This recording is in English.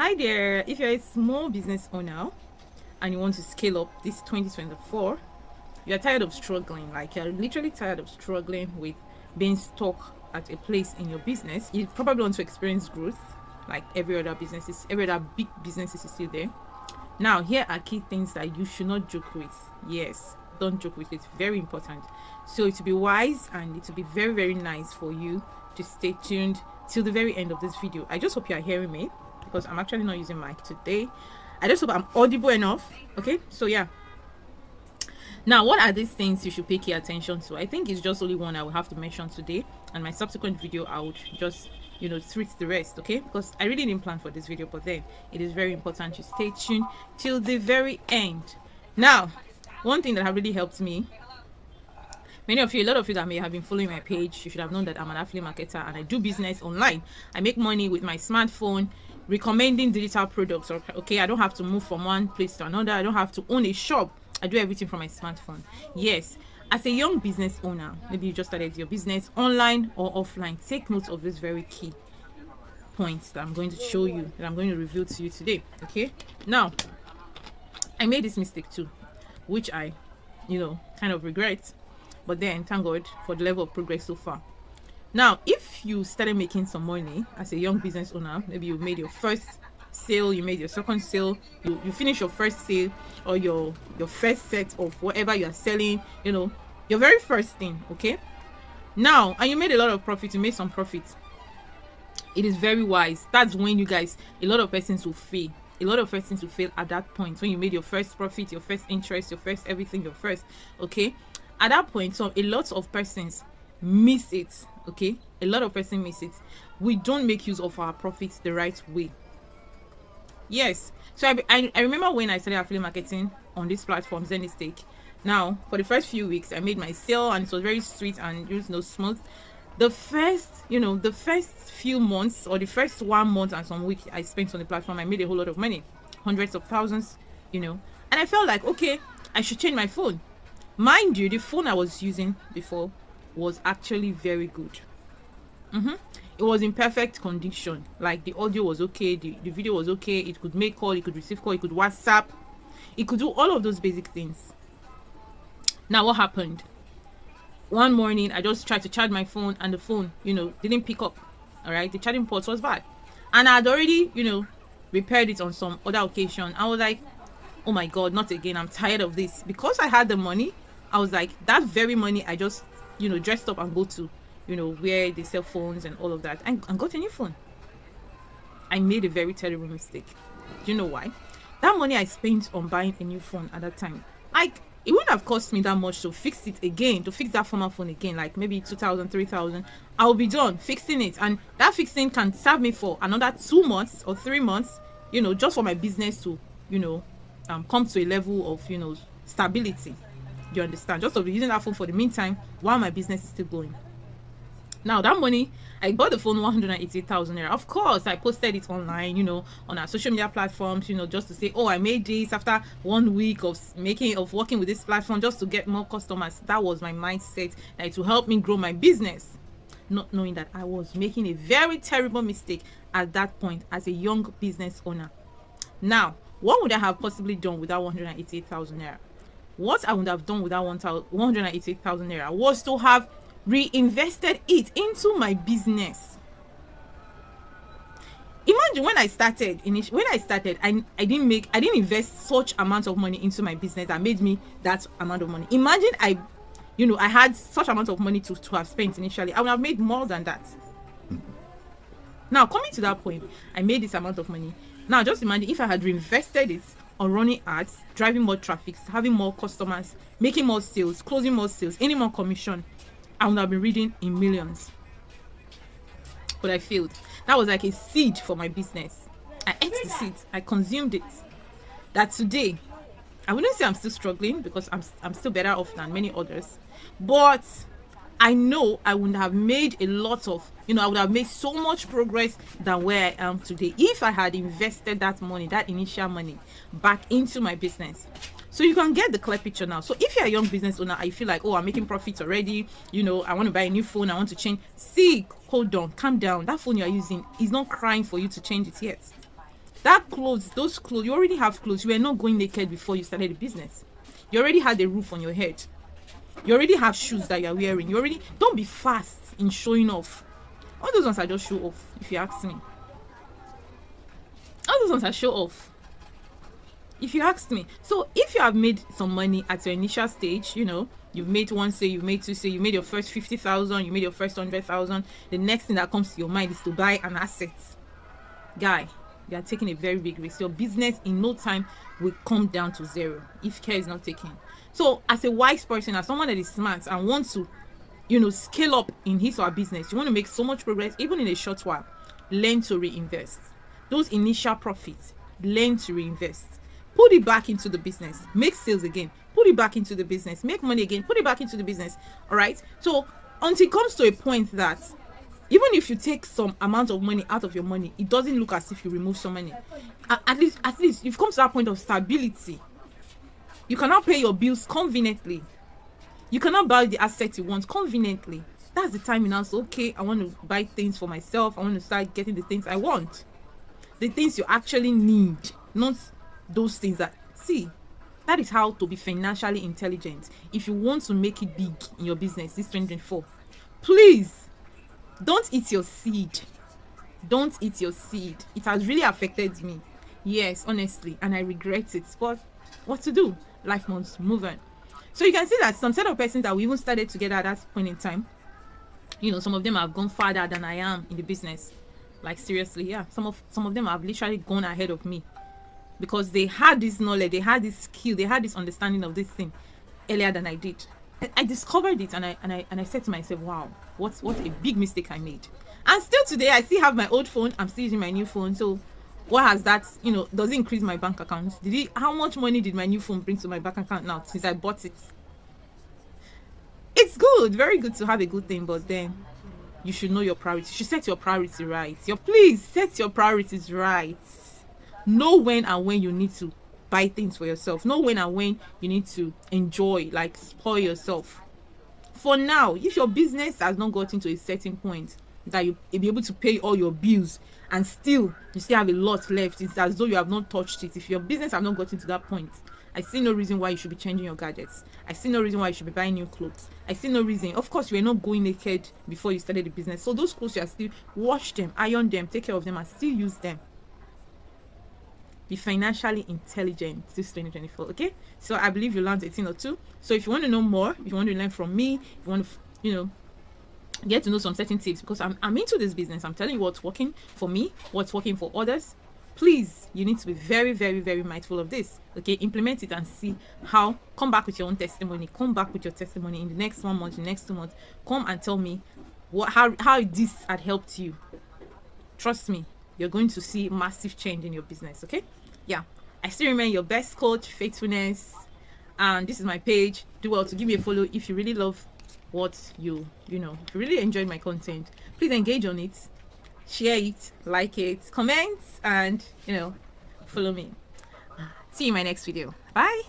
Hi there, if you're a small business owner and you want to scale up this 2024, you're tired of struggling, like you're literally tired of struggling with being stuck at a place in your business. You probably want to experience growth like every other big businesses is still there. Now, here are key things that you should not joke with. Yes, don't joke with it. Very important. So it will be wise and it will be very, very nice for you to stay tuned till the very end of this video. I just hope you are hearing me because I'm actually not using mic today. I just hope I'm audible enough. Okay, so yeah. Now, what are these things you should pay key attention to? I think it's just only one I will have to mention today, and my subsequent video I would just treat the rest, okay? Because I really didn't plan for this video, but then it is very important to stay tuned till the very end. Now, one thing that have really helped me, a lot of you that may have been following my page, you should have known that I'm an affiliate marketer and I do business online. I make money with my smartphone recommending digital products. Okay, I don't have to move from one place to another. I don't have to own a shop. I do everything from my smartphone. Yes, as a young business owner, maybe you just started your business online or offline, take note of this very key points that I'm going to show you, that I'm going to reveal to you today. Okay, now I made this mistake too, which I kind of regret, but then thank God for the level of progress so far. Now, if you started making some money as a young business owner, maybe you made your first sale, you made your second sale, you finish your first sale or your first set of whatever you are selling, your very first thing, okay? Now, and you made a lot of profit, you made some profit. It is very wise. That's when a lot of persons will fail. A lot of persons will fail at that point when you made your first profit, your first interest, your first everything, your first, okay? At that point, so a lot of persons miss it, okay? A lot of persons miss it. We don't make use of our profits the right way. Yes, so I remember when I started affiliate marketing on this platform, ZeniStake. Now, for the first few weeks, I made my sale and it was very sweet and smooth. The first few months or the first 1 month and some weeks I spent on the platform, I made a whole lot of money, hundreds of thousands, and I felt like, okay, I should change my phone. Mind you, the phone I was using before was actually very good. It was in perfect condition. Like the audio was okay, the video was okay, it could make call, it could receive call, it could WhatsApp, it could do all of those basic things. Now what happened? One morning I just tried to charge my phone and the phone didn't pick up. All right, the charging port was bad and I had already repaired it on some other occasion. I was like, oh my God, not again. I'm tired of this. Because I had the money, I was like, that very money I just dressed up and go to where they sell phones and all of that and got a new phone. I made a very terrible mistake. Do you know why? That money I spent on buying a new phone at that time, like, it wouldn't have cost me that much to fix it again, to fix that former phone again, like maybe 2,000, 3,000. I'll be done fixing it, and that fixing can serve me for another 2 months or 3 months, just for my business to come to a level of stability. You understand? Just to be using that phone for the meantime while my business is still going. Now that money, I bought the phone 188,000 naira. Of course, I posted it online, on our social media platforms, just to say, oh, I made this after 1 week of working with this platform just to get more customers. That was my mindset, that it will help me grow my business, not knowing that I was making a very terrible mistake at that point as a young business owner. Now, what would I have possibly done with that 188,000 naira? What I would have done with that 188,000 naira was to have reinvested it into my business. Imagine when I started, I didn't invest such amount of money into my business that made me that amount of money. Imagine I had such amount of money to have spent initially. I would have made more than that. Now, coming to that point, I made this amount of money. Now, just imagine if I had reinvested it on running ads, driving more traffic, having more customers, making more sales, closing more sales, any more commission, I would have been reading in millions. But I failed. That was like a seed for my business. I ate the seed. I consumed it. That today, I wouldn't say I'm still struggling because I'm still better off than many others. But I know I would have made a lot of, I would have made so much progress than where I am today if I had invested that money, that initial money, back into my business. So you can get the clear picture now. So if you're a young business owner, I feel like, oh, I'm making profits already, I want to buy a new phone, I want to change. See, hold on, calm down. That phone you're using is not crying for you to change it yet. That clothes, those clothes, you already have clothes. You were not going naked before you started the business. You already had a roof on your head. You already have shoes that you're wearing. You already, don't be fast in showing off. All those ones are just show off, if you ask me. All those ones are show off, if you ask me. So if you have made some money at your initial stage, you've made one sale, you've made two sale, you made your first 50,000, you made your first 100,000. The next thing that comes to your mind is to buy an asset. Guy, you are taking a very big risk. Your business in no time will come down to zero if care is not taken. So as a wise person, as someone that is smart and wants to scale up in his or her business, you want to make so much progress even in a short while, learn to reinvest those initial profits. Learn to reinvest, put it back into the business, make sales again, put it back into the business, make money again, put it back into the business. All right, so until it comes to a point that even if you take some amount of money out of your money, it doesn't look as if you remove some money. At least you've come to that point of stability. You cannot pay your bills conveniently. You cannot buy the assets you want conveniently. That's the time you now say, okay, I want to buy things for myself. I want to start getting the things I want. The things you actually need, not those things that, see, that is how to be financially intelligent. If you want to make it big in your business this 2024, please don't eat your seed. Don't eat your seed. It has really affected me. Yes, honestly, and I regret it. But what to do? Life must move on. So you can see that some set of persons that we even started together at that point in time, some of them have gone farther than I am in the business. Like seriously, yeah. Some of them have literally gone ahead of me because they had this knowledge, they had this skill, they had this understanding of this thing earlier than I did. I discovered it and I said to myself, wow, what a big mistake I made. And still today, I still have my old phone. I'm still using my new phone. So what has that, does it increase my bank account? How much money did my new phone bring to my bank account now since I bought it? It's good, very good to have a good thing, but then you should know your priorities. You should set your priority right. Please set your priorities right. Know when and when you need to buy things for yourself. Know when and when you need to enjoy, like spoil yourself. For now, if your business has not gotten to a certain point that you'll be able to pay all your bills and you still have a lot left, it's as though you have not touched it. If your business has not gotten to that point, I see no reason why you should be changing your gadgets. I see no reason why you should be buying new clothes. I see no reason. Of course, you were not going naked before you started the business. So those clothes, you are still wash them, iron them, take care of them, and still use them. Be financially intelligent this 2024, okay? So I believe you learned a thing or two. So if you want to know more, if you want to learn from me, if you want to, get to know some certain tips, because I'm into this business. I'm telling you what's working for me, what's working for others. Please, you need to be very, very, very mindful of this. Okay, implement it and see how. Come back with your own testimony. Come back with your testimony in the next 1 month, in the next 2 months. Come and tell me how this had helped you. Trust me, you're going to see massive change in your business. Okay, yeah. I still remain your best coach, Faithfulness, and this is my page. Do well to give me a follow if you really love what if you really enjoyed my content. Please engage on it. Share it, like it, comment, and follow me. See you in my next video. Bye.